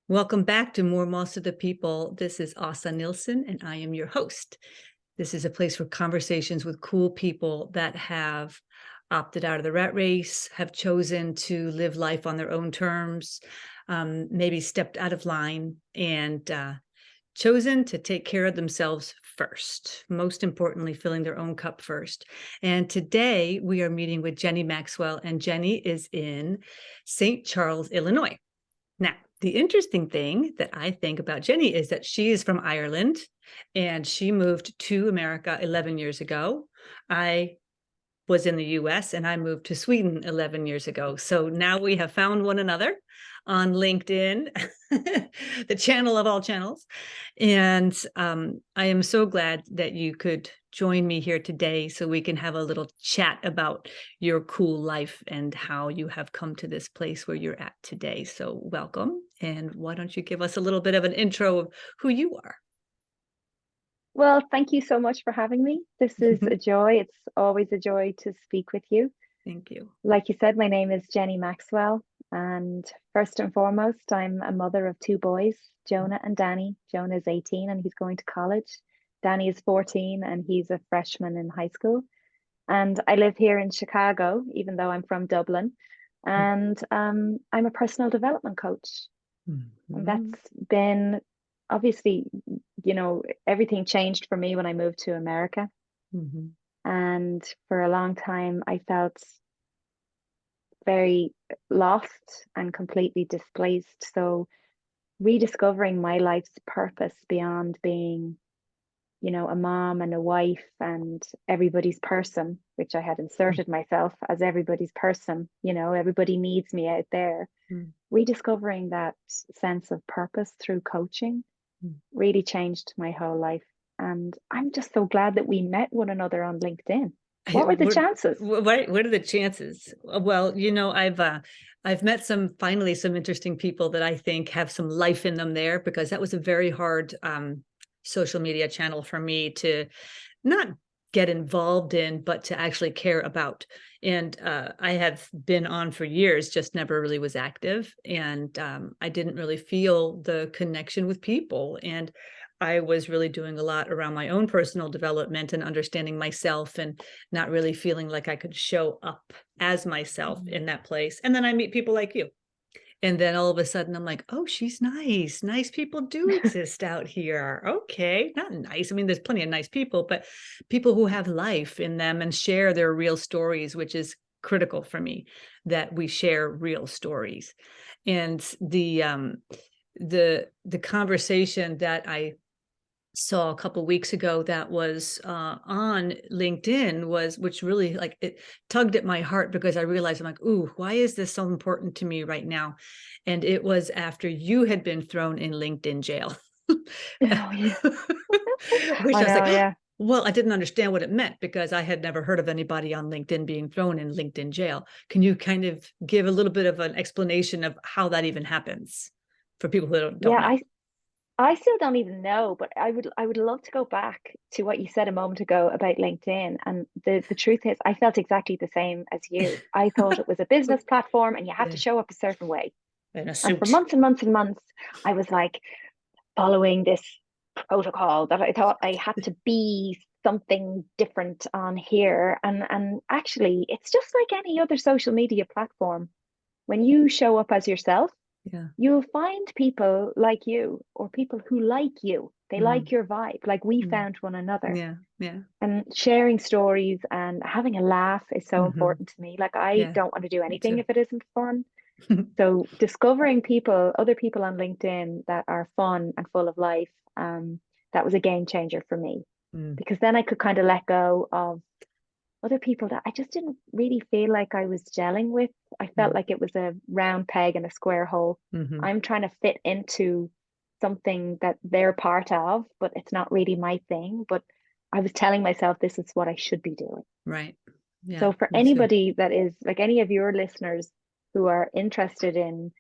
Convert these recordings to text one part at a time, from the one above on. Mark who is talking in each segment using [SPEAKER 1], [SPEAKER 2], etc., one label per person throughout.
[SPEAKER 1] Welcome back to More Moss of the People. This is Asa Nilsson, and I am your host. This is a place for conversations with cool people that have opted out of the rat race, have chosen to live life on their own terms, maybe stepped out of line, and chosen to take care of themselves first, most importantly, filling their own cup first. And today we are meeting with Jenny Maxwell, and Jenny is in St. Charles, Illinois. Now, the interesting thing that I think about Jenny is that she is from Ireland and she moved to America 11 years ago. I was in the US and I moved to Sweden 11 years ago. So now we have found one another on LinkedIn, the channel of all channels. And I am so glad that you could join me here today so we can have a little chat about your cool life and how you have come to this place where you're at today. So welcome. And why don't you give us a little bit of an intro of who you are?
[SPEAKER 2] Well, thank you so much for having me. This is a joy. It's always a joy to speak with you.
[SPEAKER 1] Thank you.
[SPEAKER 2] Like you said, my name is Jenny Maxwell. And first and foremost, I'm a mother of two boys, Jonah and Danny. Jonah is 18 and he's going to college. Danny is 14 and he's a freshman in high school. And I live here in Chicago, even though I'm from Dublin. And I'm a personal development coach. And
[SPEAKER 1] Mhm.
[SPEAKER 2] that's been obviously, everything changed for me when I moved to America.
[SPEAKER 1] Mhm.
[SPEAKER 2] And for a long time, I felt very lost and completely displaced. So, rediscovering my life's purpose beyond being, a mom and a wife and everybody's person, which I had inserted myself as everybody's person, everybody needs me out there.
[SPEAKER 1] Mhm.
[SPEAKER 2] Rediscovering that sense of purpose through coaching really changed my whole life. And I'm just so glad that we met one another on LinkedIn. What were the chances?
[SPEAKER 1] What are the chances? Well, I've met finally some interesting people that I think have some life in them there, because that was a very hard social media channel for me to not get involved in, but to actually care about. And I have been on for years, just never really was active. And I didn't really feel the connection with people. And I was really doing a lot around my own personal development and understanding myself, and not really feeling like I could show up as myself in that place. And then I meet people like you. And then all of a sudden I'm like, oh, she's nice. Nice people do exist out here. Okay, not nice. I mean, there's plenty of nice people, but people who have life in them and share their real stories, which is critical for me, that we share real stories. And the conversation that I saw a couple weeks ago that was on LinkedIn which really, like, it tugged at my heart, because I realized, I'm like, ooh, why is this so important to me right now? And it was after you had been thrown in LinkedIn jail.
[SPEAKER 2] Oh, yeah.
[SPEAKER 1] Which
[SPEAKER 2] I
[SPEAKER 1] I was
[SPEAKER 2] know,
[SPEAKER 1] like,
[SPEAKER 2] yeah.
[SPEAKER 1] well, I didn't understand what it meant, because I had never heard of anybody on LinkedIn being thrown in LinkedIn jail. Can you kind of give a little bit of an explanation of how that even happens for people who don't
[SPEAKER 2] Yeah,
[SPEAKER 1] know?
[SPEAKER 2] I still don't even know, but I would love to go back to what you said a moment ago about LinkedIn. And the truth is I felt exactly the same as you. I thought it was a business platform and you had to
[SPEAKER 1] Yeah,
[SPEAKER 2] show up a certain way.
[SPEAKER 1] in a
[SPEAKER 2] And for
[SPEAKER 1] suit.
[SPEAKER 2] months and months and months, I was like following this protocol that I thought I had to be something different on here. And actually it's just like any other social media platform. When you show up as yourself,
[SPEAKER 1] Yeah.
[SPEAKER 2] you'll find people like you or people who like you. They like
[SPEAKER 1] Mm,
[SPEAKER 2] your vibe, like we
[SPEAKER 1] mm.
[SPEAKER 2] found one another.
[SPEAKER 1] Yeah, yeah.
[SPEAKER 2] And sharing stories and having a laugh is so
[SPEAKER 1] Mhm.
[SPEAKER 2] important to me. Like, I
[SPEAKER 1] Yeah,
[SPEAKER 2] don't want to do
[SPEAKER 1] me
[SPEAKER 2] anything
[SPEAKER 1] too.
[SPEAKER 2] if it isn't fun. So, discovering other people on LinkedIn that are fun and full of life, that was a game changer for me,
[SPEAKER 1] Mm,
[SPEAKER 2] because then I could kind of let go of other people that I just didn't really feel like I was gelling with. I felt
[SPEAKER 1] mm,
[SPEAKER 2] like it was a round peg in a square hole.
[SPEAKER 1] mhm.
[SPEAKER 2] I'm trying to fit into something that they're part of, but it's not really my thing. But I was telling myself this is what I should be doing.
[SPEAKER 1] Right. Yeah,
[SPEAKER 2] So for
[SPEAKER 1] me too.
[SPEAKER 2] anybody that is like any of your listeners who are interested in,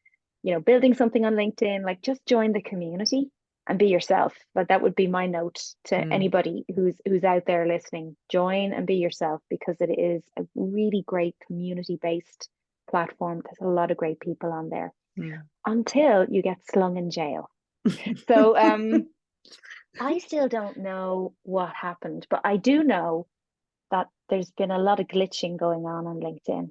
[SPEAKER 2] building something on LinkedIn, like just join the community and be yourself. But that would be my note to
[SPEAKER 1] Mm,
[SPEAKER 2] anybody who's out there listening. Join and be yourself, because it is a really great community based platform. There's a lot of great people on there. until you get slung in jail. So I still don't know what happened, but I do know that there's been a lot of glitching going on LinkedIn.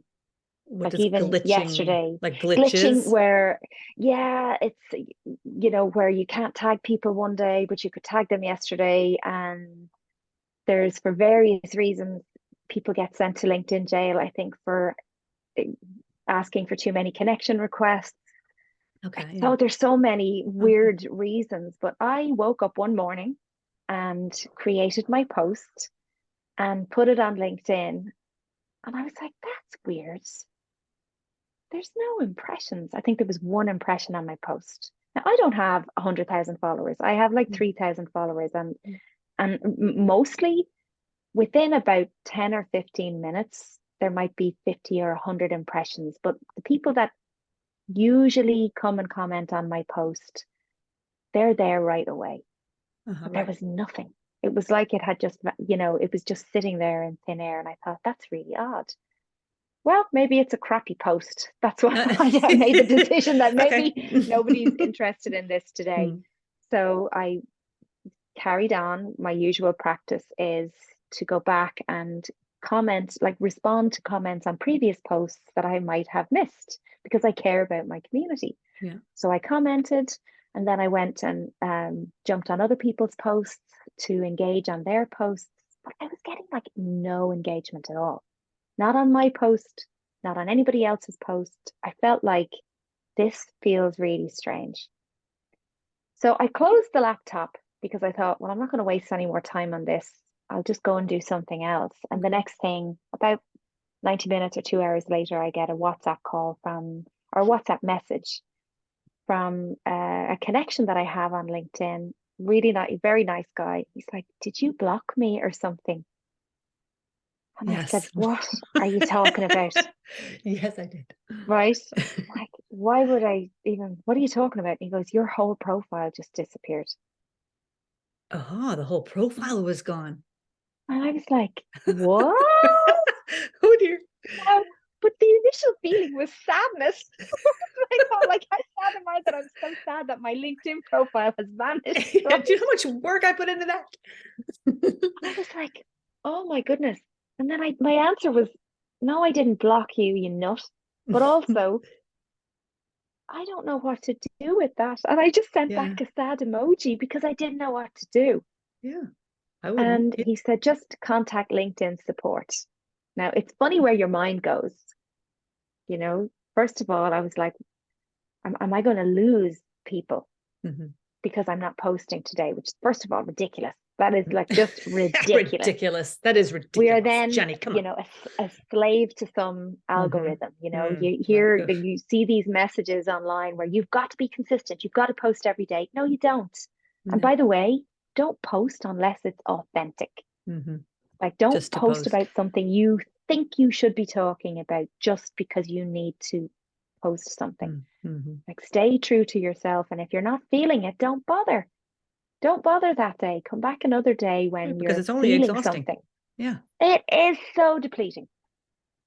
[SPEAKER 1] What
[SPEAKER 2] Like
[SPEAKER 1] does
[SPEAKER 2] even
[SPEAKER 1] glitching,
[SPEAKER 2] yesterday,
[SPEAKER 1] like
[SPEAKER 2] glitching
[SPEAKER 1] glitches?
[SPEAKER 2] where, yeah, it's, where you can't tag people one day, but you could tag them yesterday. And there's, for various reasons, people get sent to LinkedIn jail, I think, for asking for too many connection requests.
[SPEAKER 1] Okay. Yeah.
[SPEAKER 2] So there's so many
[SPEAKER 1] Okay.
[SPEAKER 2] weird reasons, but I woke up one morning and created my post and put it on LinkedIn. And I was like, that's weird. There's no impressions. I think there was one impression on my post. Now, I don't have 100,000 followers. I have like 3,000 followers, and mostly within about 10 or 15 minutes, there might be 50 or 100 impressions. But the people that usually come and comment on my post, they're there right away. But there
[SPEAKER 1] Right.
[SPEAKER 2] was nothing. It was like it had just, it was just sitting there in thin air. And I thought, that's really odd. Well, maybe it's a crappy post. That's why I made the decision that
[SPEAKER 1] Okay.
[SPEAKER 2] maybe nobody's interested in this today.
[SPEAKER 1] Mm.
[SPEAKER 2] So I carried on. My usual practice is to go back and comment, like respond to comments on previous posts that I might have missed because I care about my community.
[SPEAKER 1] Yeah.
[SPEAKER 2] So I commented, and then I went and jumped on other people's posts to engage on their posts. But I was getting like no engagement at all. Not on my post, not on anybody else's post. I felt like this feels really strange. So I closed the laptop because I thought, well, I'm not going to waste any more time on this. I'll just go and do something else. And the next thing, about 90 minutes or 2 hours later, I get a WhatsApp call or WhatsApp message from a connection that I have on LinkedIn. Really nice, very nice guy. He's like, did you block me or something? And I said,
[SPEAKER 1] Yes.
[SPEAKER 2] what are you talking about?
[SPEAKER 1] Yes, I did.
[SPEAKER 2] Right? Like, why would I even, what are you talking about? And he goes, your whole profile just disappeared.
[SPEAKER 1] Oh, the whole profile was gone.
[SPEAKER 2] And I was like, what?
[SPEAKER 1] Oh dear.
[SPEAKER 2] Um, but the initial feeling was sadness. I thought, like, how sad am I that I'm so sad that my LinkedIn profile has vanished,
[SPEAKER 1] Do
[SPEAKER 2] right?
[SPEAKER 1] you know how much work I put into that?
[SPEAKER 2] I was like, oh my goodness. And then my answer was, no, I didn't block you, you nut. But also, I don't know what to do with that. And I just sent
[SPEAKER 1] Yeah.
[SPEAKER 2] back a sad emoji because I didn't know what to do.
[SPEAKER 1] Yeah. I wouldn't.
[SPEAKER 2] And he said, just contact LinkedIn support. Now, it's funny where your mind goes. First of all, I was like, am I going to lose people
[SPEAKER 1] Mhm.
[SPEAKER 2] because I'm not posting today? Which is, first of all, ridiculous. That is like just ridiculous.
[SPEAKER 1] Ridiculous. That is
[SPEAKER 2] We are
[SPEAKER 1] ridiculous.
[SPEAKER 2] then,
[SPEAKER 1] Jenny, come on.
[SPEAKER 2] a slave to some
[SPEAKER 1] Mhm.
[SPEAKER 2] algorithm. You
[SPEAKER 1] Right.
[SPEAKER 2] hear
[SPEAKER 1] Ugh.
[SPEAKER 2] that, you see these messages online where you've got to be consistent, you've got to post every day. No, you don't. And
[SPEAKER 1] No.
[SPEAKER 2] by the way, don't post unless it's authentic.
[SPEAKER 1] Mhm.
[SPEAKER 2] Like, don't
[SPEAKER 1] Just to
[SPEAKER 2] post
[SPEAKER 1] post.
[SPEAKER 2] about something you think you should be talking about just because you need to post something.
[SPEAKER 1] Mm-hmm.
[SPEAKER 2] Like, stay true to yourself. And if you're not feeling it, don't bother. Don't bother that day. Come back another day
[SPEAKER 1] Right,
[SPEAKER 2] when
[SPEAKER 1] because
[SPEAKER 2] you're
[SPEAKER 1] it's only
[SPEAKER 2] feeling
[SPEAKER 1] exhausting.
[SPEAKER 2] something.
[SPEAKER 1] Yeah.
[SPEAKER 2] It is so depleting.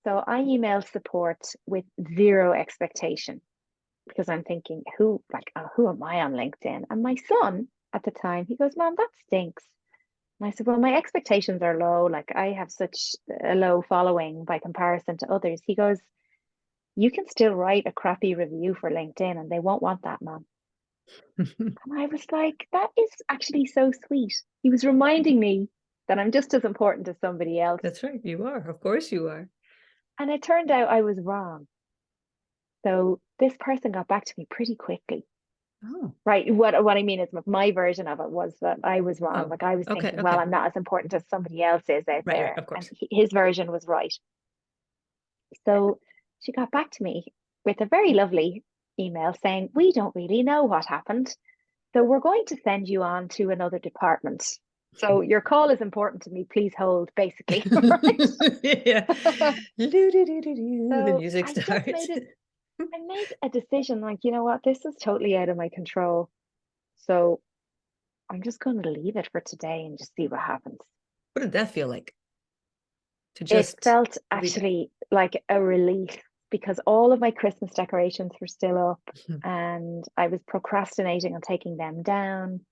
[SPEAKER 2] So I emailed support with zero expectation because I'm thinking, who am I on LinkedIn? And my son at the time, he goes, Mom, that stinks. And I said, well, my expectations are low. Like, I have such a low following by comparison to others. He goes, you can still write a crappy review for LinkedIn and they won't want that, Mom. And I was like, that is actually so sweet. He was reminding me that I'm just as important as somebody else.
[SPEAKER 1] That's right. You are. Of course you are.
[SPEAKER 2] And it turned out I was wrong. So this person got back to me pretty quickly.
[SPEAKER 1] Oh.
[SPEAKER 2] Right. What I mean is, my version of it was that I was wrong.
[SPEAKER 1] Oh.
[SPEAKER 2] Like, I was
[SPEAKER 1] Okay.
[SPEAKER 2] thinking, well,
[SPEAKER 1] Okay.
[SPEAKER 2] I'm not as important as somebody else is out
[SPEAKER 1] Right. Right.
[SPEAKER 2] there.
[SPEAKER 1] Of
[SPEAKER 2] And
[SPEAKER 1] course.
[SPEAKER 2] his version was right. So she got back to me with a very lovely email saying, we don't really know what happened. So we're going to send you on to another department. So your call is important to me. Please hold, basically. Right.
[SPEAKER 1] Yeah. The
[SPEAKER 2] So
[SPEAKER 1] music
[SPEAKER 2] I just
[SPEAKER 1] starts.
[SPEAKER 2] made a decision, like, you know what, this is totally out of my control. So I'm just going to leave it for today and just see what happens.
[SPEAKER 1] What did that feel like? To
[SPEAKER 2] It
[SPEAKER 1] just
[SPEAKER 2] felt
[SPEAKER 1] leave it.
[SPEAKER 2] actually like a relief. because all of my Christmas decorations were still up
[SPEAKER 1] Mhm.
[SPEAKER 2] and I was procrastinating on taking them down.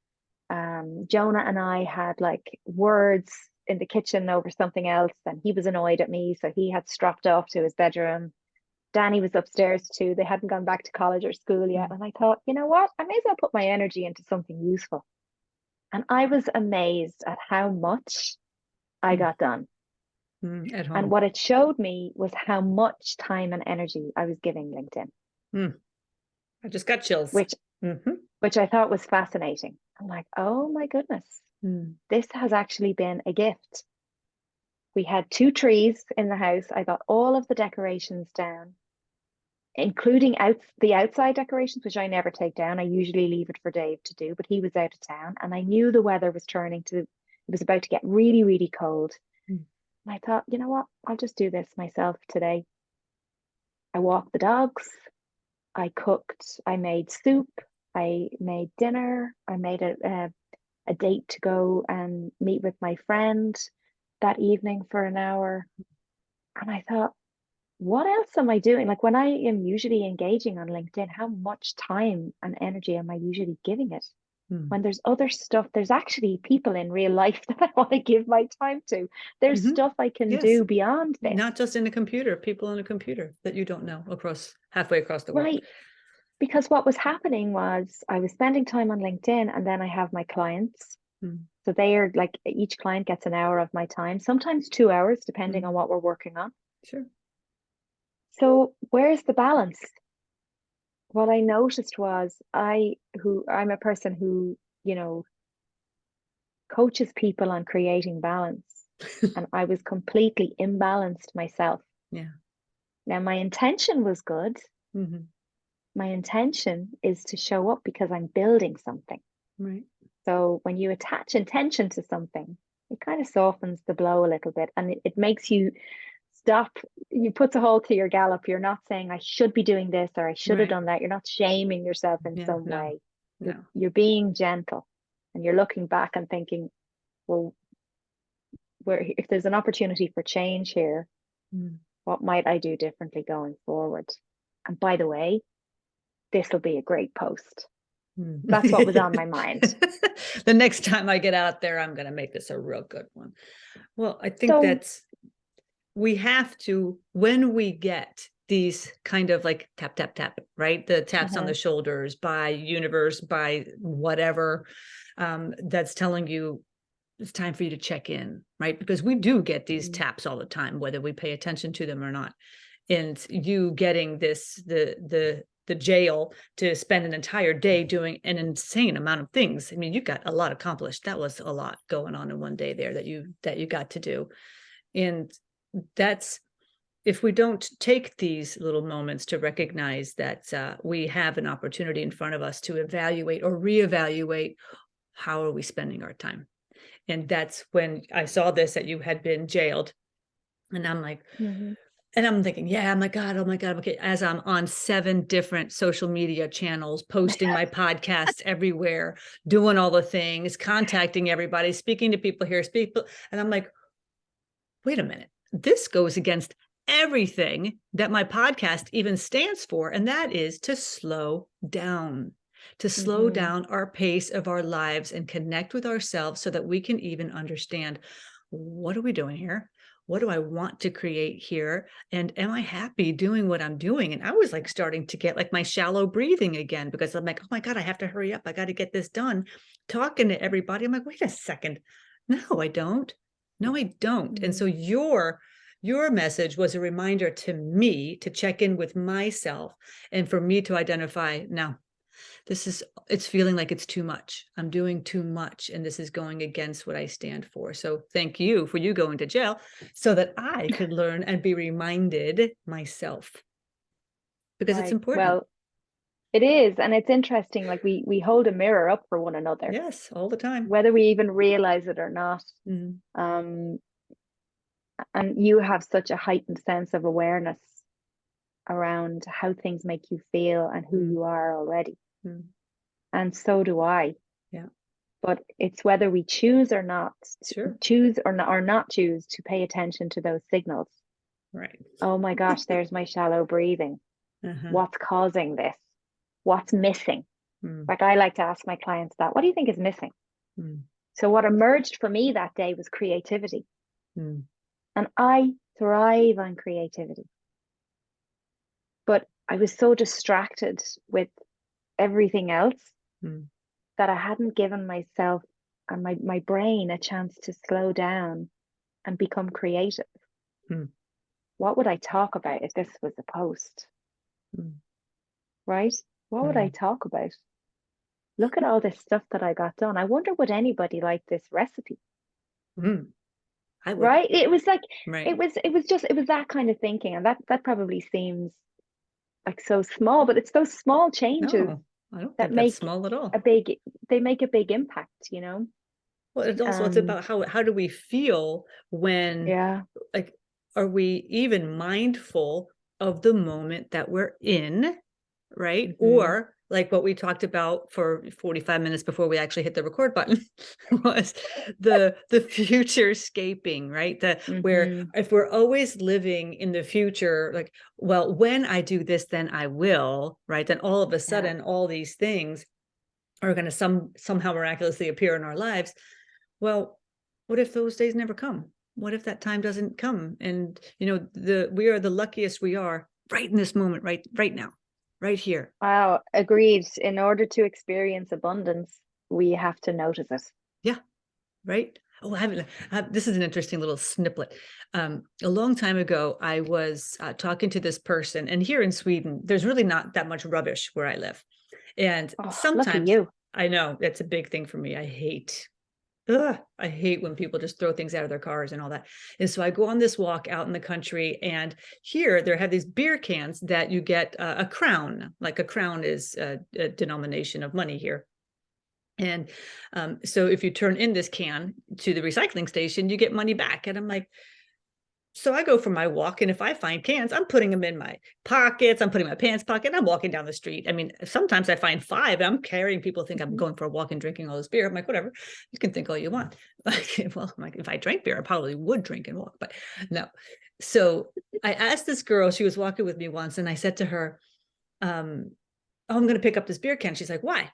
[SPEAKER 2] Jonah and I had like words in the kitchen over something else, and he was annoyed at me, so he had stropped off to his bedroom. Danny was upstairs too. They hadn't gone back to college or school yet. And I thought, you know what? I may as well put my energy into something useful. And I was amazed at how much I got done.
[SPEAKER 1] At
[SPEAKER 2] And
[SPEAKER 1] home.
[SPEAKER 2] what it showed me was how much time and energy I was giving LinkedIn,
[SPEAKER 1] Mm. I just got chills.
[SPEAKER 2] which
[SPEAKER 1] Mm-hmm.
[SPEAKER 2] which I thought was fascinating. I'm like, oh my goodness,
[SPEAKER 1] Mm.
[SPEAKER 2] this has actually been a gift. We had 2 trees in the house. I got all of the decorations down, including the outside decorations, which I never take down. I usually leave it for Dave to do, but he was out of town and I knew the weather was it was about to get really, really cold.
[SPEAKER 1] Mm.
[SPEAKER 2] And I thought, you know what? I'll just do this myself today. I walked the dogs. I cooked. I made soup. I made dinner. I made a date to go and meet with my friend that evening for an hour. And I thought, what else am I doing? Like when I am usually engaging on LinkedIn, how much time and energy am I usually giving it?
[SPEAKER 1] Mm.
[SPEAKER 2] When there's other stuff, there's actually people in real life that I want to give my time to. There's
[SPEAKER 1] Mm-hmm.
[SPEAKER 2] stuff I can
[SPEAKER 1] Yes.
[SPEAKER 2] do beyond this.
[SPEAKER 1] Not just in a computer, people in a computer that you don't know halfway across the world.
[SPEAKER 2] Right. Because what was happening was I was spending time on LinkedIn and then I have my clients.
[SPEAKER 1] Mm.
[SPEAKER 2] So they are like each client gets an hour of my time, sometimes 2 hours, depending
[SPEAKER 1] Mm.
[SPEAKER 2] on what we're working on.
[SPEAKER 1] Sure.
[SPEAKER 2] So where's the balance? What I noticed was I'm a person who, coaches people on creating balance. And I was completely imbalanced myself.
[SPEAKER 1] Yeah.
[SPEAKER 2] Now my intention was good.
[SPEAKER 1] Mm-hmm.
[SPEAKER 2] My intention is to show up because I'm building something.
[SPEAKER 1] Right.
[SPEAKER 2] So when you attach intention to something, it kind of softens the blow a little bit and it makes you stop. You put a halt to your gallop. You're not saying I should be doing this or I should have
[SPEAKER 1] Right.
[SPEAKER 2] done that. You're not shaming yourself in
[SPEAKER 1] Yeah.
[SPEAKER 2] some
[SPEAKER 1] No.
[SPEAKER 2] way.
[SPEAKER 1] No.
[SPEAKER 2] You're being gentle and you're looking back and thinking, well, if there's an opportunity for change here,
[SPEAKER 1] Mm.
[SPEAKER 2] what might I do differently going forward? And by the way, this will be a great post.
[SPEAKER 1] Mm.
[SPEAKER 2] That's what was on my mind.
[SPEAKER 1] The next time I get out there, I'm going to make this a real good one. Well, I think
[SPEAKER 2] So,
[SPEAKER 1] we have to, when we get these kind of like tap, tap, tap, right? The taps on the shoulders by universe, by whatever, that's telling you it's time for you to check in, right? Because we do get these taps all the time, whether we pay attention to them or not. And you getting the jail to spend an entire day doing an insane amount of things. I mean, you got a lot accomplished. That was a lot going on in one day there that you got to do. And that's, if we don't take these little moments to recognize that we have an opportunity in front of us to evaluate or reevaluate, how are we spending our time? And that's when I saw this, that you had been jailed. And I'm like, and I'm thinking, yeah, oh my God. Okay. As I'm on 7 different social media channels, posting my podcasts everywhere, doing all the things, contacting everybody, speaking to people here, and I'm like, wait a minute, this goes against everything that my podcast even stands for. And that is to slow down, our pace of our lives and connect with ourselves so that we can even understand, what are we doing here? What do I want to create here? And am I happy doing what I'm doing? And I was like starting to get like my shallow breathing again, because I'm like, oh my God, I have to hurry up. I got to get this done. Talking to everybody. I'm like, wait a second. No, I don't. No, I don't. And so your message was a reminder to me to check in with myself and for me to identify, now it's feeling like it's too much. I'm doing too much. And this is going against what I stand for. So thank you for you going to jail so that I could learn and be reminded myself, because it's
[SPEAKER 2] right.
[SPEAKER 1] important.
[SPEAKER 2] Well, it is. And it's interesting. Like we hold a mirror up for one another,
[SPEAKER 1] Yes, all the time.
[SPEAKER 2] whether we even realize it or not.
[SPEAKER 1] Mm-hmm.
[SPEAKER 2] And you have such a heightened sense of awareness around how things make you feel and who you are already. And so do I.
[SPEAKER 1] Yeah.
[SPEAKER 2] But it's whether we choose or not,
[SPEAKER 1] Sure.
[SPEAKER 2] choose or not choose to pay attention to those signals.
[SPEAKER 1] Right.
[SPEAKER 2] Oh my gosh, there's my shallow breathing.
[SPEAKER 1] Uh-huh.
[SPEAKER 2] What's causing this? What's missing?
[SPEAKER 1] Mm,
[SPEAKER 2] Like I like to ask my clients that. What do you think is missing?
[SPEAKER 1] mm,
[SPEAKER 2] So what emerged for me that day was creativity.
[SPEAKER 1] mm,
[SPEAKER 2] And I thrive on creativity. But I was so distracted with everything else
[SPEAKER 1] mm,
[SPEAKER 2] that I hadn't given myself and my brain a chance to slow down and become creative.
[SPEAKER 1] mm,
[SPEAKER 2] What would I talk about if this was a post,
[SPEAKER 1] mm,
[SPEAKER 2] right? What would I
[SPEAKER 1] mm,
[SPEAKER 2] talk about? Look at all this stuff that I got done. I wonder would anybody like this recipe,
[SPEAKER 1] mm. I would.
[SPEAKER 2] right? It was like
[SPEAKER 1] Right.
[SPEAKER 2] it was that kind of thinking, and that probably seems like so small, but it's those small changes
[SPEAKER 1] No, I don't
[SPEAKER 2] that
[SPEAKER 1] think that's
[SPEAKER 2] make
[SPEAKER 1] small at all.
[SPEAKER 2] a big they make a big impact, you know?
[SPEAKER 1] Well, it's
[SPEAKER 2] And
[SPEAKER 1] about how do we feel when,
[SPEAKER 2] yeah,
[SPEAKER 1] like, are we even mindful of the moment that we're in, right?
[SPEAKER 2] hmm,
[SPEAKER 1] Or like what we talked about for 45 minutes before we actually hit the record button was the futurescaping, right? The where
[SPEAKER 2] hmm,
[SPEAKER 1] if we're always living in the future, like, well, when I do this, then I will, right? Then all of a
[SPEAKER 2] yeah,
[SPEAKER 1] sudden, all these things are going to somehow miraculously appear in our lives. Well, what if those days never come? What if that time doesn't come? And we are the luckiest we are right in this moment, right now, right here.
[SPEAKER 2] wow, agreed. In order to experience abundance, we have to notice it.
[SPEAKER 1] Yeah, right. Oh, I haven't. This is an interesting little snippet. A long time ago, I was talking to this person, and here in Sweden, there's really not that much rubbish where I live. And
[SPEAKER 2] Oh, lucky
[SPEAKER 1] sometimes
[SPEAKER 2] you.
[SPEAKER 1] I know that's a big thing for me. I hate when people just throw things out of their cars and all that. And so I go on this walk out in the country, and here there have these beer cans that you get a crown. Like a crown is a denomination of money here. And so if you turn in this can to the recycling station, you get money back. And I'm like, so I go for my walk, and if I find cans, I'm putting them in my pockets. I'm putting my pants pocket. And I'm walking down the street. I mean, sometimes I find five. And I'm carrying. People think I'm
[SPEAKER 2] Mhm.
[SPEAKER 1] going for a walk and drinking all this beer. I'm like, whatever. You can think all you want. Like, well, I'm like, if I drank beer, I probably would drink and walk, but no. So I asked this girl. She was walking with me once, and I said to her, "Oh, I'm going to pick up this beer can." She's like, "Why? Why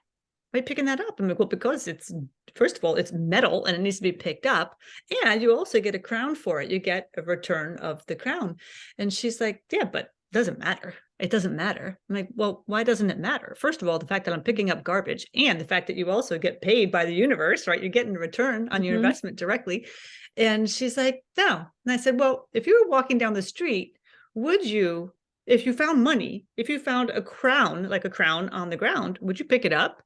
[SPEAKER 1] are you picking that up?" I'm like, "Well, because it's, first of all, it's metal and it needs to be picked up. And you also get a crown for it. You get a return of the crown." And she's like, "Yeah, but it doesn't matter. It doesn't matter." I'm like, "Well, why doesn't it matter?" First of all, the fact that I'm picking up garbage, and the fact that you also get paid by the universe, right? You're getting a return on your
[SPEAKER 2] Mhm.
[SPEAKER 1] investment directly. And she's like, "No." And I said, "Well, if you were walking down the street, would you, if you found money, if you found a crown, like a crown on the ground, would you pick it up?"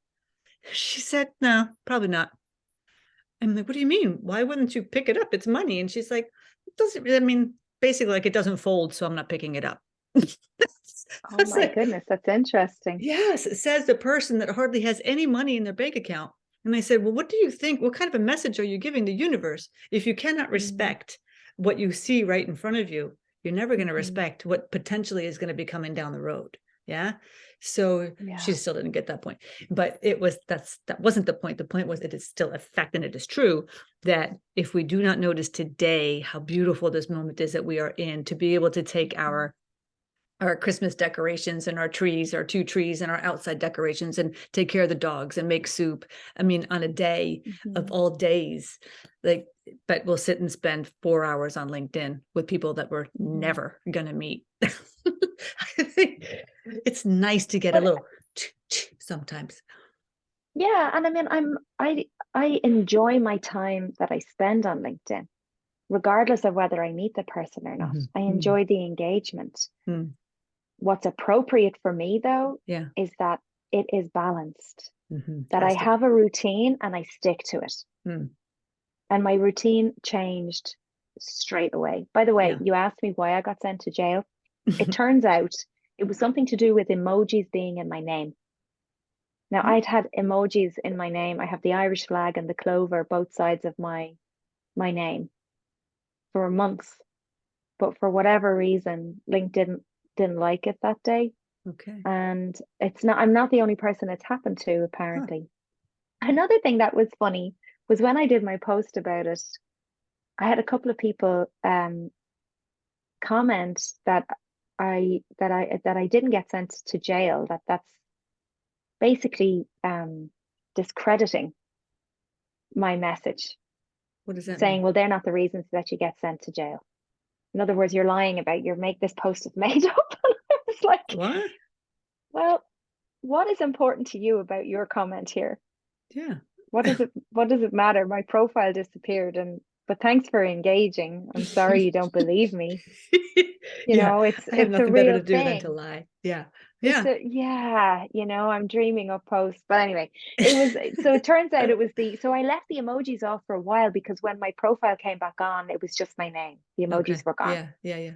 [SPEAKER 1] She said, "No, probably not." I'm like, "What do you mean? Why wouldn't you pick it up? It's money." And she's like, "It doesn't, I mean, basically, like, it doesn't fold, so I'm not picking it up." I
[SPEAKER 2] Oh
[SPEAKER 1] was
[SPEAKER 2] my
[SPEAKER 1] like,
[SPEAKER 2] goodness, that's interesting.
[SPEAKER 1] yes, it says the person that hardly has any money in their bank account. And I said, "Well, what do you think? What kind of a message are you giving the universe? If you cannot
[SPEAKER 2] Mm,
[SPEAKER 1] respect what you see right in front of you, you're never going to
[SPEAKER 2] mhm.
[SPEAKER 1] respect what potentially is going to be coming down the road." Yeah. So she
[SPEAKER 2] Yeah.
[SPEAKER 1] still didn't get that point. But that wasn't the point. The point was it is still a fact, and it is true that if we do not notice today how beautiful this moment is that we are in, to be able to take
[SPEAKER 2] Mhm.
[SPEAKER 1] our Christmas decorations and our trees, our two trees and our outside decorations, and take care of the dogs and make soup. I mean, on a day of
[SPEAKER 2] Mhm.
[SPEAKER 1] all days, like, but we'll sit and spend 4 hours on LinkedIn with people that we're
[SPEAKER 2] Mhm.
[SPEAKER 1] never going to meet. I think it's nice to get a
[SPEAKER 2] But
[SPEAKER 1] little sometimes.
[SPEAKER 2] yeah, and I mean, I enjoy my time that I spend on LinkedIn, regardless of whether I meet the person or not.
[SPEAKER 1] Mhm.
[SPEAKER 2] I
[SPEAKER 1] Mm,
[SPEAKER 2] enjoy the engagement.
[SPEAKER 1] mm,
[SPEAKER 2] What's appropriate for me, though,
[SPEAKER 1] yeah.
[SPEAKER 2] is that it is balanced, that I
[SPEAKER 1] Has to
[SPEAKER 2] have
[SPEAKER 1] be.
[SPEAKER 2] a routine and I stick to it.
[SPEAKER 1] Mm,
[SPEAKER 2] And my routine changed straight away. By the way,
[SPEAKER 1] yeah.
[SPEAKER 2] you asked me why I got sent to jail. It turns out it was something to do with emojis being in my name. Now, I'd had emojis in my name. I have the Irish flag and the clover, both sides of my name for months. But for whatever reason, Link didn't like it that day.
[SPEAKER 1] Okay.
[SPEAKER 2] And I'm not the only person it's happened to,
[SPEAKER 1] Huh.
[SPEAKER 2] apparently. Another thing that was funny was when I did my post about it, I had a couple of people comment that I didn't get sent to jail, that's basically discrediting my message,
[SPEAKER 1] What does that
[SPEAKER 2] saying,
[SPEAKER 1] mean?
[SPEAKER 2] well, they're not the reasons that you get sent to jail. In other words, you're lying about this post is made up. It's like,
[SPEAKER 1] What?
[SPEAKER 2] well, what is important to you about your comment here?
[SPEAKER 1] Yeah.
[SPEAKER 2] What does it matter? My profile disappeared, but thanks for engaging. I'm sorry you don't believe me.
[SPEAKER 1] Yeah. I have
[SPEAKER 2] It's a
[SPEAKER 1] nothing better to
[SPEAKER 2] real
[SPEAKER 1] do than to
[SPEAKER 2] thing.
[SPEAKER 1] lie. Yeah.
[SPEAKER 2] It's
[SPEAKER 1] Yeah.
[SPEAKER 2] I'm dreaming of posts. But anyway, so it turns out it was so I left the emojis off for a while because when my profile came back on, it was just my name. The emojis
[SPEAKER 1] Okay.
[SPEAKER 2] were gone.
[SPEAKER 1] Yeah. Yeah. Yeah.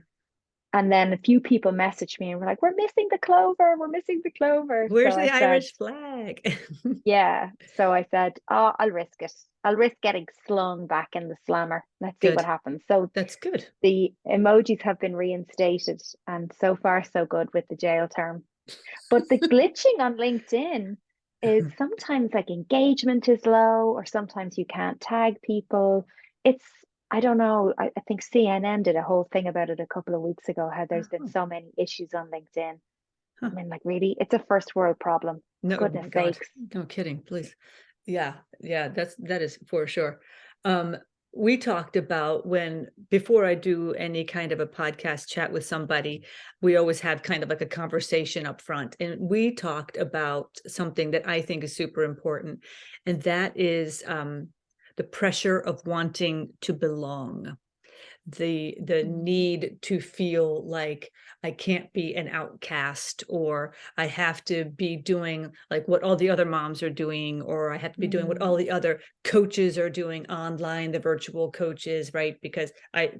[SPEAKER 2] And then a few people messaged me and were like, we're missing the clover. We're missing the clover. So
[SPEAKER 1] Where's the
[SPEAKER 2] I said,
[SPEAKER 1] Irish flag?
[SPEAKER 2] yeah. So I said, oh, I'll risk it. I'll risk getting slung back in the slammer. Let's see what
[SPEAKER 1] Good.
[SPEAKER 2] happens. So
[SPEAKER 1] That's good.
[SPEAKER 2] the emojis have been reinstated, and so far so good with the jail term. But the glitching on LinkedIn is sometimes like engagement is low, or sometimes you can't tag people. It's, I don't know. I think CNN did a whole thing about it a couple of weeks ago, how there's been
[SPEAKER 1] Oh,
[SPEAKER 2] so many issues on LinkedIn.
[SPEAKER 1] huh.
[SPEAKER 2] I mean, like, really, it's a first world problem.
[SPEAKER 1] No, oh
[SPEAKER 2] Goodness
[SPEAKER 1] my God.
[SPEAKER 2] sakes.
[SPEAKER 1] No kidding, please. Yeah, yeah, that is for sure. Um, we talked about before I do any kind of a podcast chat with somebody, we always have kind of like a conversation up front. And we talked about something that I think is super important, and that is the pressure of wanting to belong, the need to feel like I can't be an outcast, or I have to be doing like what all the other moms are doing, or I have to be doing what all
[SPEAKER 2] Mm,
[SPEAKER 1] the other coaches are doing online, the virtual coaches, right? Because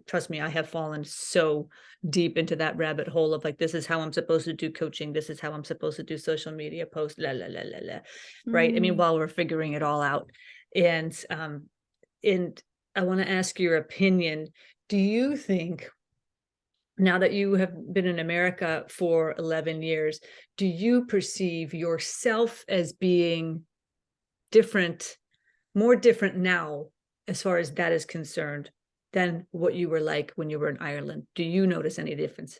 [SPEAKER 1] trust me, I have fallen so deep into that rabbit hole of like, this is how I'm supposed to do coaching, this is how I'm supposed to do social media posts, la la la la la, right? I mean,
[SPEAKER 2] mm.
[SPEAKER 1] while we're figuring it all out. And I want to ask your opinion. Do you think, now that you have been in America for 11 years, do you perceive yourself as being different, more different now, as far as that is concerned, than what you were like when you were in Ireland? Do you notice any difference?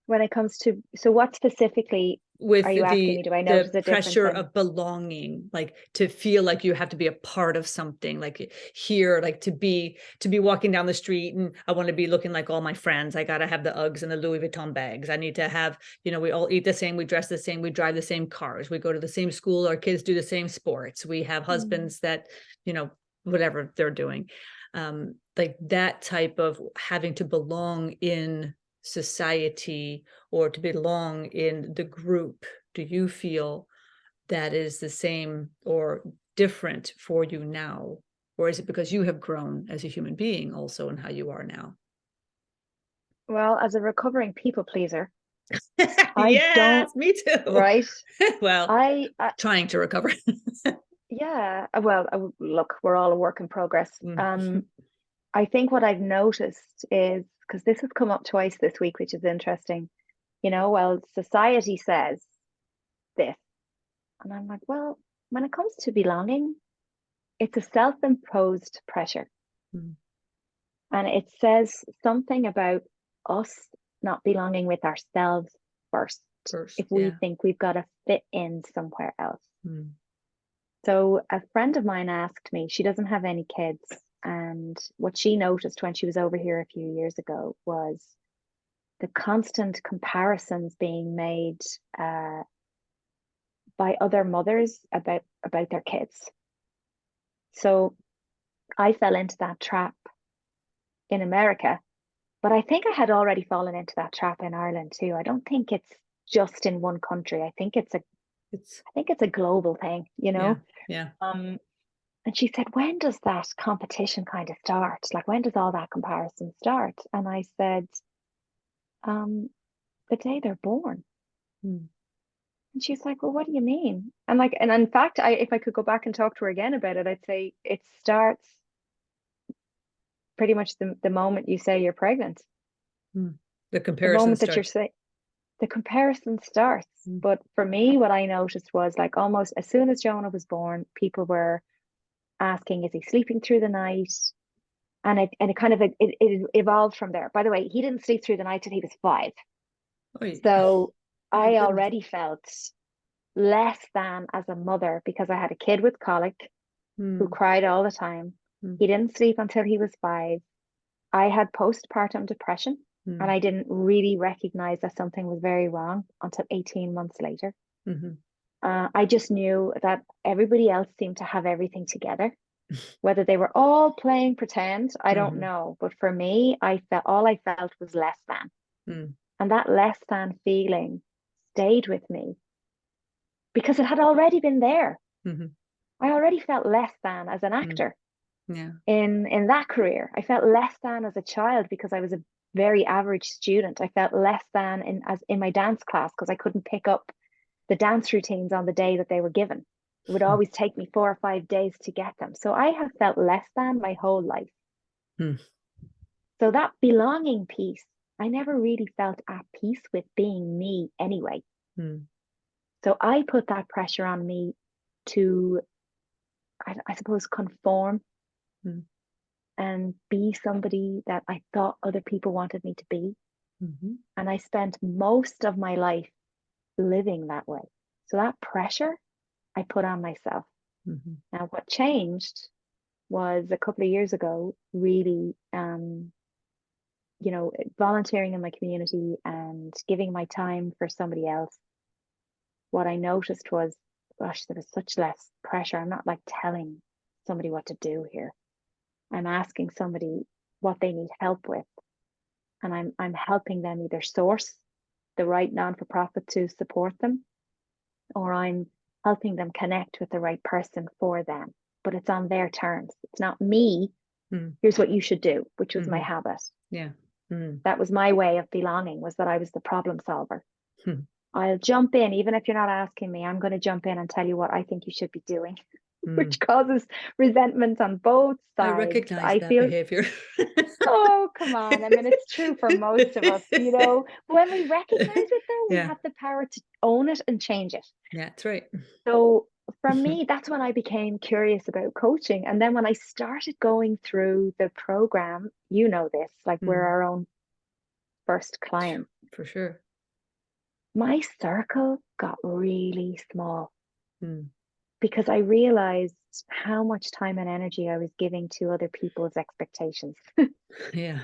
[SPEAKER 2] When it comes to, so what specifically are
[SPEAKER 1] With
[SPEAKER 2] you asking me? Do I notice
[SPEAKER 1] the
[SPEAKER 2] a difference
[SPEAKER 1] pressure
[SPEAKER 2] in?
[SPEAKER 1] of belonging, like to feel like you have to be a part of something, like here, like to be walking down the street and I want to be looking like all my friends, I got to have the Uggs and the Louis Vuitton bags, I need to have, we all eat the same, we dress the same, we drive the same cars, we go to the same school, our kids do the same sports, we have
[SPEAKER 2] Mm.
[SPEAKER 1] husbands that, whatever they're doing, like that type of having to belong in society or to belong in the group. Do you feel that is the same or different for you now? Or is it because you have grown as a human being also in how you are now?
[SPEAKER 2] Well, as a recovering people pleaser, I
[SPEAKER 1] Yes,
[SPEAKER 2] don't,
[SPEAKER 1] me too.
[SPEAKER 2] right?
[SPEAKER 1] Well,
[SPEAKER 2] I
[SPEAKER 1] trying to recover.
[SPEAKER 2] yeah, well, look, we're all a work in progress.
[SPEAKER 1] Mm.
[SPEAKER 2] I think what I've noticed is, because this has come up twice this week, which is interesting, well, society says this. And I'm like, well, when it comes to belonging, it's a self-imposed pressure.
[SPEAKER 1] Mm.
[SPEAKER 2] And it says something about us not belonging with ourselves first, if
[SPEAKER 1] First,
[SPEAKER 2] we
[SPEAKER 1] yeah.
[SPEAKER 2] think we've got to fit in somewhere else.
[SPEAKER 1] Mm.
[SPEAKER 2] So a friend of mine asked me, she doesn't have any kids, and what she noticed when she was over here a few years ago was the constant comparisons being made by other mothers about their kids. So I fell into that trap in America, but I think I had already fallen into that trap in Ireland too. I don't think it's just in one country.
[SPEAKER 1] It's
[SPEAKER 2] I think it's a global thing,
[SPEAKER 1] yeah, yeah.
[SPEAKER 2] Um, and she said, when does that competition kind of start? Like, when does all that comparison start? And I said, um, the day they're born.
[SPEAKER 1] Mm.
[SPEAKER 2] And she's like, well, what do you mean? And in fact, if I could go back and talk to her again about it, I'd say it starts pretty much the moment you say you're pregnant,
[SPEAKER 1] Mm. The
[SPEAKER 2] the
[SPEAKER 1] comparison
[SPEAKER 2] moment that you're
[SPEAKER 1] starts.
[SPEAKER 2] say the comparison starts.
[SPEAKER 1] Mm.
[SPEAKER 2] But for me, what I noticed was like almost as soon as Jonah was born, people were asking, is he sleeping through the night? And it kind of it evolved from there. By the way, he didn't sleep through the night till he was 5.
[SPEAKER 1] Oy.
[SPEAKER 2] So
[SPEAKER 1] My
[SPEAKER 2] I
[SPEAKER 1] goodness.
[SPEAKER 2] already felt less than as a mother because I had a kid with colic who
[SPEAKER 1] Mm,
[SPEAKER 2] cried all the time.
[SPEAKER 1] mm,
[SPEAKER 2] He didn't sleep until he was 5. I had postpartum depression, and
[SPEAKER 1] mm,
[SPEAKER 2] I didn't really recognize that something was very wrong until 18 months later.
[SPEAKER 1] mhm,
[SPEAKER 2] I just knew that everybody else seemed to have everything together. Whether they were all playing pretend, I don't
[SPEAKER 1] mhm,
[SPEAKER 2] know. But for me, I felt all I felt was less than.
[SPEAKER 1] mm,
[SPEAKER 2] And that less than feeling stayed with me because it had already been there.
[SPEAKER 1] mhm,
[SPEAKER 2] I already felt less than as an
[SPEAKER 1] mm.
[SPEAKER 2] actor
[SPEAKER 1] Yeah.
[SPEAKER 2] in that career. I felt less than as a child because I was a very average student. I felt less than in my dance class because I couldn't pick up the dance routines on the day that they were given. It would always take me 4 or 5 days to get them. So I have felt less than my whole life.
[SPEAKER 1] Mm,
[SPEAKER 2] So that belonging piece, I never really felt at peace with being me anyway.
[SPEAKER 1] mm,
[SPEAKER 2] So I put that pressure on me to, I suppose, conform
[SPEAKER 1] mm,
[SPEAKER 2] and be somebody that I thought other people wanted me to be.
[SPEAKER 1] mhm,
[SPEAKER 2] And I spent most of my life living that way. So that pressure I put on myself.
[SPEAKER 1] mhm,
[SPEAKER 2] Now, what changed was a couple of years ago, really, volunteering in my community and giving my time for somebody else. What I noticed was, gosh, there was such less pressure. I'm not like telling somebody what to do here. I'm asking somebody what they need help with, and I'm helping them either source the right non-for-profit to support them, or I'm helping them connect with the right person for them. But it's on their terms. It's not me.
[SPEAKER 1] mm,
[SPEAKER 2] Here's what you should do, which was my
[SPEAKER 1] mhm.
[SPEAKER 2] habit.
[SPEAKER 1] Yeah. Mm,
[SPEAKER 2] That was my way of belonging, was that I was the problem solver.
[SPEAKER 1] hmm,
[SPEAKER 2] I'll jump in, even if you're not asking me, I'm going to jump in and tell you what I think you should be doing,
[SPEAKER 1] mm.
[SPEAKER 2] which causes resentment on both
[SPEAKER 1] I
[SPEAKER 2] sides.
[SPEAKER 1] recognize
[SPEAKER 2] I
[SPEAKER 1] that
[SPEAKER 2] feel,
[SPEAKER 1] behavior.
[SPEAKER 2] oh, come on. I mean, it's true for most of us, you know. When we recognize it, though, we
[SPEAKER 1] Yeah.
[SPEAKER 2] have the power to own it and change it.
[SPEAKER 1] Yeah, that's right.
[SPEAKER 2] So for me, that's when I became curious about coaching. And then when I started going through the program, you know this, like we're
[SPEAKER 1] Mm,
[SPEAKER 2] our own first client,
[SPEAKER 1] for sure.
[SPEAKER 2] my circle got really small
[SPEAKER 1] Mm,
[SPEAKER 2] because I realized how much time and energy I was giving to other people's expectations,
[SPEAKER 1] yeah.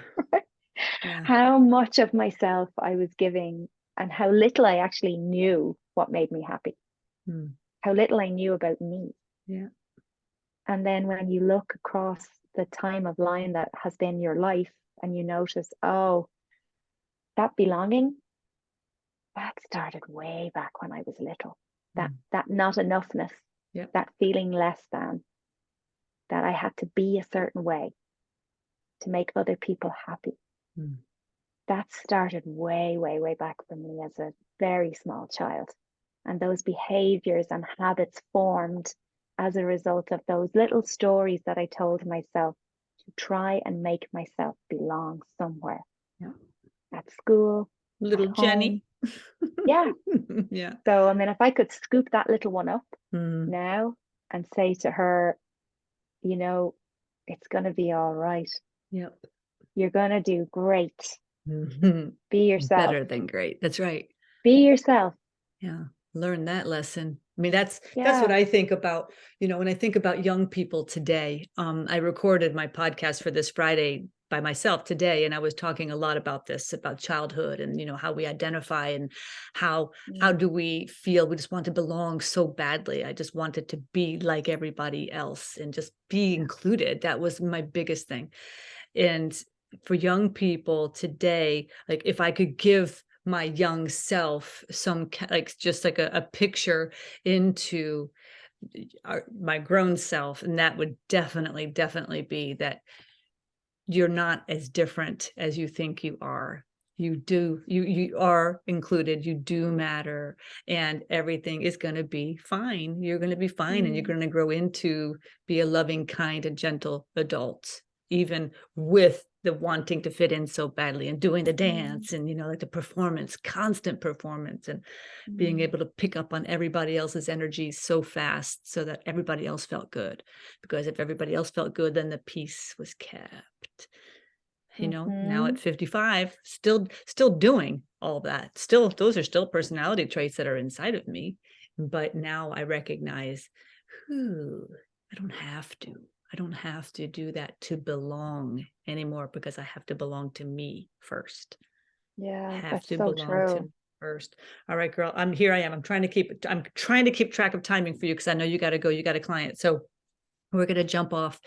[SPEAKER 1] Yeah.
[SPEAKER 2] how much of myself I was giving, and how little I actually knew what made me happy,
[SPEAKER 1] Mm,
[SPEAKER 2] how little I knew about me.
[SPEAKER 1] yeah.
[SPEAKER 2] And then when you look across the time of line that has been your life and you notice, oh, that belonging, that started way back when I was little. That
[SPEAKER 1] Mm,
[SPEAKER 2] that not enoughness,
[SPEAKER 1] yeah.
[SPEAKER 2] that feeling less than, that I had to be a certain way to make other people happy.
[SPEAKER 1] Mm,
[SPEAKER 2] That started way, way, way back for me as a very small child. And those behaviors and habits formed as a result of those little stories that I told myself to try and make myself belong somewhere,
[SPEAKER 1] yeah.
[SPEAKER 2] at school, at
[SPEAKER 1] Little
[SPEAKER 2] home.
[SPEAKER 1] Jenny.
[SPEAKER 2] Yeah.
[SPEAKER 1] Yeah.
[SPEAKER 2] So, I mean, if I could scoop that little one up
[SPEAKER 1] Mm,
[SPEAKER 2] now and say to her, you know, it's going to be all right.
[SPEAKER 1] yep.
[SPEAKER 2] You're going to do great.
[SPEAKER 1] Mhm.
[SPEAKER 2] Be yourself.
[SPEAKER 1] Better than great. That's right.
[SPEAKER 2] Be yourself.
[SPEAKER 1] Yeah. Learn that lesson. I mean, that's what
[SPEAKER 2] Yeah.
[SPEAKER 1] I think about, when I think about young people today. I recorded my podcast for this Friday by myself today, and I was talking a lot about this, about childhood and how we identify and how
[SPEAKER 2] Mm,
[SPEAKER 1] do we feel we just want to belong so badly. I just wanted to be like everybody else and just be
[SPEAKER 2] yeah.
[SPEAKER 1] included. That was my biggest thing. And for young people today, like if I could give my young self some like just like a picture into my grown self, and that would definitely be that you're not as different as you think you are. You are included, you do matter, and everything is going to be fine. You're going to be fine, and you're
[SPEAKER 2] Mm,
[SPEAKER 1] going to grow into be a loving, kind, and gentle adult. even with the wanting to fit in so badly and doing the
[SPEAKER 2] Mm,
[SPEAKER 1] dance and, like the performance, constant performance, and being
[SPEAKER 2] mm,
[SPEAKER 1] able to pick up on everybody else's energy so fast so that everybody else felt good. Because if everybody else felt good, then the peace was kept. Now
[SPEAKER 2] mhm.
[SPEAKER 1] at 55, still doing all that. Still, those are still personality traits that are inside of me. But now I recognize, whew, I don't have to. I don't have to do that to belong anymore, because I have to belong to me first.
[SPEAKER 2] Yeah,
[SPEAKER 1] Have
[SPEAKER 2] that's
[SPEAKER 1] to
[SPEAKER 2] so
[SPEAKER 1] belong to
[SPEAKER 2] true.
[SPEAKER 1] me first. All right, girl. Here I am. I'm trying to keep track of timing for you, because I know you got to go. You got a client. So we're going to jump off.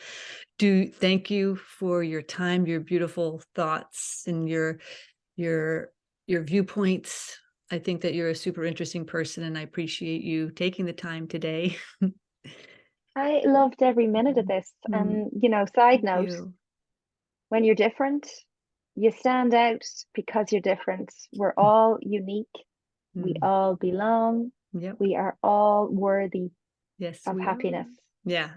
[SPEAKER 1] Thank you for your time, your beautiful thoughts, and your your viewpoints. I think that you're a super interesting person, and I appreciate you taking the time today.
[SPEAKER 2] I loved every minute of this.
[SPEAKER 1] Mm,
[SPEAKER 2] And, side
[SPEAKER 1] thank
[SPEAKER 2] note,
[SPEAKER 1] you.
[SPEAKER 2] when you're different, you stand out because you're different. We're all unique. We
[SPEAKER 1] Mm,
[SPEAKER 2] all belong.
[SPEAKER 1] yep.
[SPEAKER 2] We are all worthy
[SPEAKER 1] Yes,
[SPEAKER 2] of
[SPEAKER 1] we are.
[SPEAKER 2] happiness.
[SPEAKER 1] Yeah,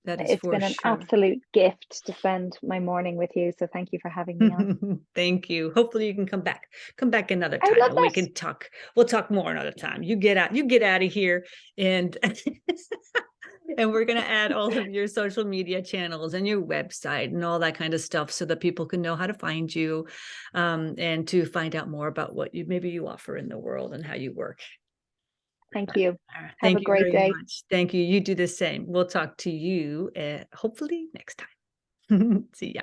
[SPEAKER 1] that is
[SPEAKER 2] It's
[SPEAKER 1] for
[SPEAKER 2] been an
[SPEAKER 1] sure.
[SPEAKER 2] absolute gift to spend my morning with you. So thank you for having me on.
[SPEAKER 1] Thank you. Hopefully you can come back. Come back another
[SPEAKER 2] I would
[SPEAKER 1] time
[SPEAKER 2] love
[SPEAKER 1] and we
[SPEAKER 2] that.
[SPEAKER 1] can talk. We'll talk more another time. You get out of here, and and we're going to add all of your social media channels and your website and all that kind of stuff so that people can know how to find you, and to find out more about what you offer in the world and how you work.
[SPEAKER 2] Thank you.
[SPEAKER 1] All right.
[SPEAKER 2] Have a
[SPEAKER 1] Thank you
[SPEAKER 2] great
[SPEAKER 1] very
[SPEAKER 2] day.
[SPEAKER 1] much. Thank you. You do the same. We'll talk to you hopefully next time. See ya.